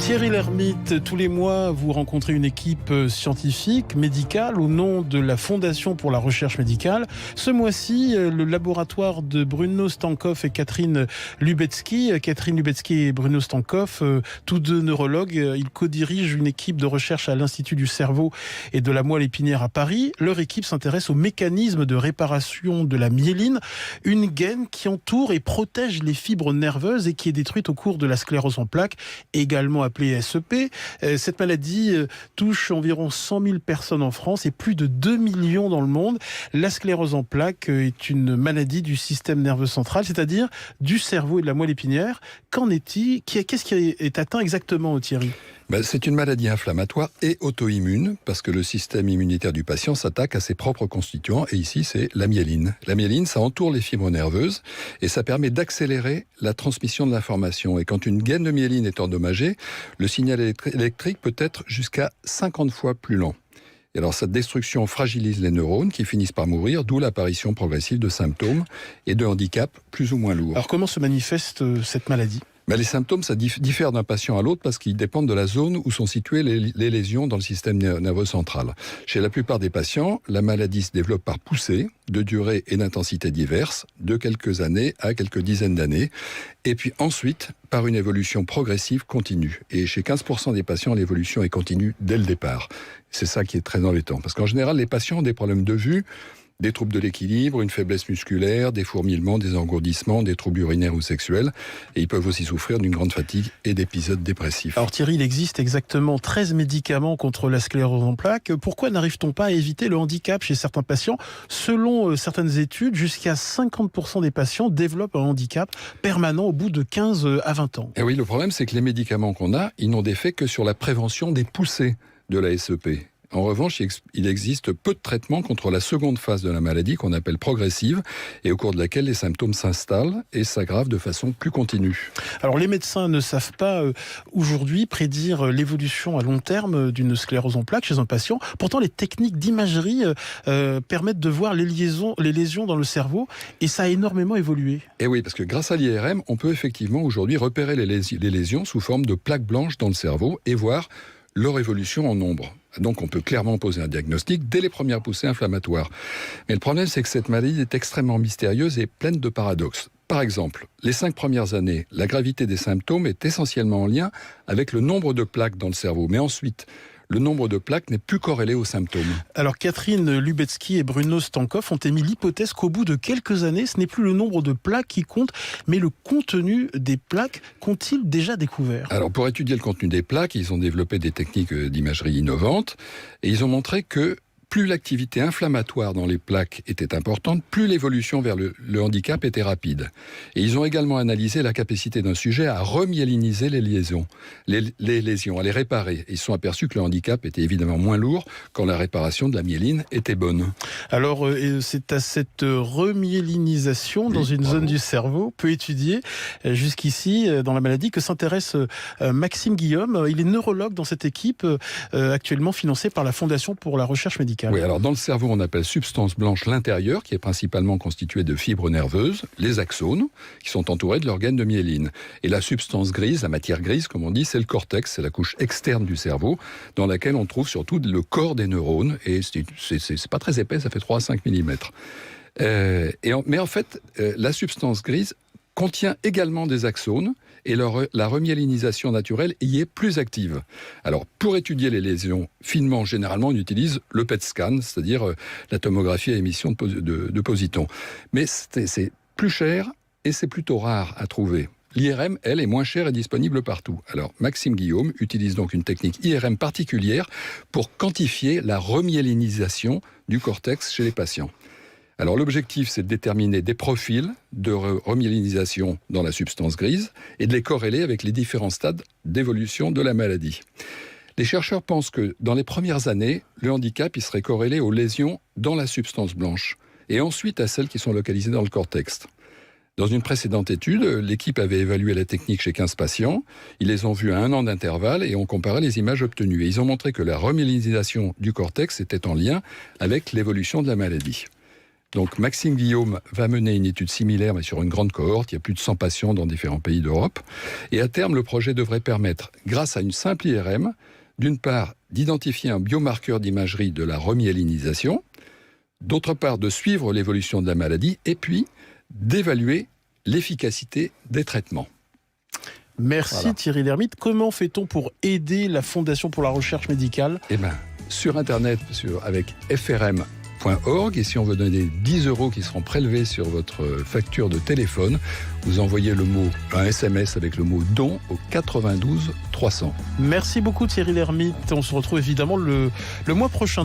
Thierry Lhermitte, tous les mois, vous rencontrez une équipe scientifique, médicale, au nom de la Fondation pour la recherche médicale. Ce mois-ci, le laboratoire de Bruno Stankoff et Catherine Lubetzky. Catherine Lubetzky et Bruno Stankoff, tous deux neurologues, ils co-dirigent une équipe de recherche à l'Institut du cerveau et de la moelle épinière à Paris. Leur équipe s'intéresse au mécanisme de réparation de la myéline, une gaine qui entoure et protège les fibres nerveuses et qui est détruite au cours de la sclérose en plaques, également appelée SEP. Cette maladie touche environ 100 000 personnes en France et plus de 2 millions dans le monde. La sclérose en plaques est une maladie du système nerveux central, c'est-à-dire du cerveau et de la moelle épinière. Qu'en est-il ? Qu'est-ce qui est atteint exactement, Thierry ? C'est une maladie inflammatoire et auto-immune, parce que le système immunitaire du patient s'attaque à ses propres constituants, et ici c'est la myéline. La myéline, ça entoure les fibres nerveuses, et ça permet d'accélérer la transmission de l'information. Et quand une gaine de myéline est endommagée, le signal électrique peut être jusqu'à 50 fois plus lent. Et alors cette destruction fragilise les neurones qui finissent par mourir, d'où l'apparition progressive de symptômes et de handicaps plus ou moins lourds. Alors comment se manifeste cette maladie ? Les symptômes, ça diffère d'un patient à l'autre parce qu'ils dépendent de la zone où sont situées les lésions dans le système nerveux central. Chez la plupart des patients, la maladie se développe par poussée, de durée et d'intensité diverses, de quelques années à quelques dizaines d'années, et puis ensuite par une évolution progressive continue. Et chez 15% des patients, l'évolution est continue dès le départ. C'est ça qui est très embêtant, parce qu'en général, les patients ont des problèmes de vue, des troubles de l'équilibre, une faiblesse musculaire, des fourmillements, des engourdissements, des troubles urinaires ou sexuels. Et ils peuvent aussi souffrir d'une grande fatigue et d'épisodes dépressifs. Alors Thierry, il existe exactement 13 médicaments contre la sclérose en plaques. Pourquoi n'arrive-t-on pas à éviter le handicap chez certains patients ? Selon certaines études, jusqu'à 50% des patients développent un handicap permanent au bout de 15 à 20 ans. Et oui, le problème, c'est que les médicaments qu'on a, ils n'ont d'effet que sur la prévention des poussées de la SEP. En revanche, il existe peu de traitements contre la seconde phase de la maladie qu'on appelle progressive et au cours de laquelle les symptômes s'installent et s'aggravent de façon plus continue. Alors les médecins ne savent pas aujourd'hui prédire l'évolution à long terme d'une sclérose en plaques chez un patient. Pourtant, les techniques d'imagerie permettent de voir les lésions dans le cerveau et ça a énormément évolué. Et oui, parce que grâce à l'IRM, on peut effectivement aujourd'hui repérer les lésions sous forme de plaques blanches dans le cerveau et voir leur évolution en nombre. Donc on peut clairement poser un diagnostic dès les premières poussées inflammatoires. Mais le problème, c'est que cette maladie est extrêmement mystérieuse et pleine de paradoxes. Par exemple, les 5 premières années, la gravité des symptômes est essentiellement en lien avec le nombre de plaques dans le cerveau. Mais ensuite, le nombre de plaques n'est plus corrélé aux symptômes. Alors Catherine Lubetzky et Bruno Stankoff ont émis l'hypothèse qu'au bout de quelques années, ce n'est plus le nombre de plaques qui compte, mais le contenu des plaques qu'ont-ils déjà découvert ? Alors pour étudier le contenu des plaques, ils ont développé des techniques d'imagerie innovantes et ils ont montré que plus l'activité inflammatoire dans les plaques était importante, plus l'évolution vers le handicap était rapide. Et ils ont également analysé la capacité d'un sujet à remyéliniser les lésions, à les réparer. Et ils se sont aperçus que le handicap était évidemment moins lourd quand la réparation de la myéline était bonne. Alors, c'est à cette remyélinisation dans une zone du cerveau, peu étudiée jusqu'ici dans la maladie, que s'intéresse Maxime Guillaume. Il est neurologue dans cette équipe actuellement financée par la Fondation pour la recherche médicale. Oui, alors dans le cerveau, on appelle substance blanche l'intérieur, qui est principalement constituée de fibres nerveuses, les axones, qui sont entourés de l'organe de myéline. Et la substance grise, la matière grise, comme on dit, c'est le cortex, c'est la couche externe du cerveau, dans laquelle on trouve surtout le corps des neurones, et c'est pas très épais, ça fait 3 à 5 mm. Mais en fait, la substance grise contient également des axones, et la remyélinisation naturelle y est plus active. Alors, pour étudier les lésions finement, généralement, on utilise le PET scan, c'est-à-dire la tomographie à émission de positons. Mais c'est plus cher et c'est plutôt rare à trouver. L'IRM, elle, est moins chère et disponible partout. Alors, Maxime Guillaume utilise donc une technique IRM particulière pour quantifier la remyélinisation du cortex chez les patients. Alors l'objectif, c'est de déterminer des profils de remyélinisation dans la substance grise et de les corréler avec les différents stades d'évolution de la maladie. Les chercheurs pensent que dans les premières années, le handicap il serait corrélé aux lésions dans la substance blanche et ensuite à celles qui sont localisées dans le cortex. Dans une précédente étude, l'équipe avait évalué la technique chez 15 patients. Ils les ont vus à 1 an d'intervalle et ont comparé les images obtenues. Et ils ont montré que la remyélinisation du cortex était en lien avec l'évolution de la maladie. Donc Maxime Guillaume va mener une étude similaire, mais sur une grande cohorte. Il y a plus de 100 patients dans différents pays d'Europe. Et à terme, le projet devrait permettre, grâce à une simple IRM, d'une part, d'identifier un biomarqueur d'imagerie de la remyélinisation, d'autre part, de suivre l'évolution de la maladie, et puis d'évaluer l'efficacité des traitements. Merci Voilà. Thierry Lhermitte. Comment fait-on pour aider la Fondation pour la recherche médicale ? Eh bien, sur Internet, avec frm.org, et si on veut donner 10 € qui seront prélevés sur votre facture de téléphone, vous envoyez un SMS avec le mot « don » au 92 300. Merci beaucoup Thierry Lhermitte. On se retrouve évidemment le mois prochain.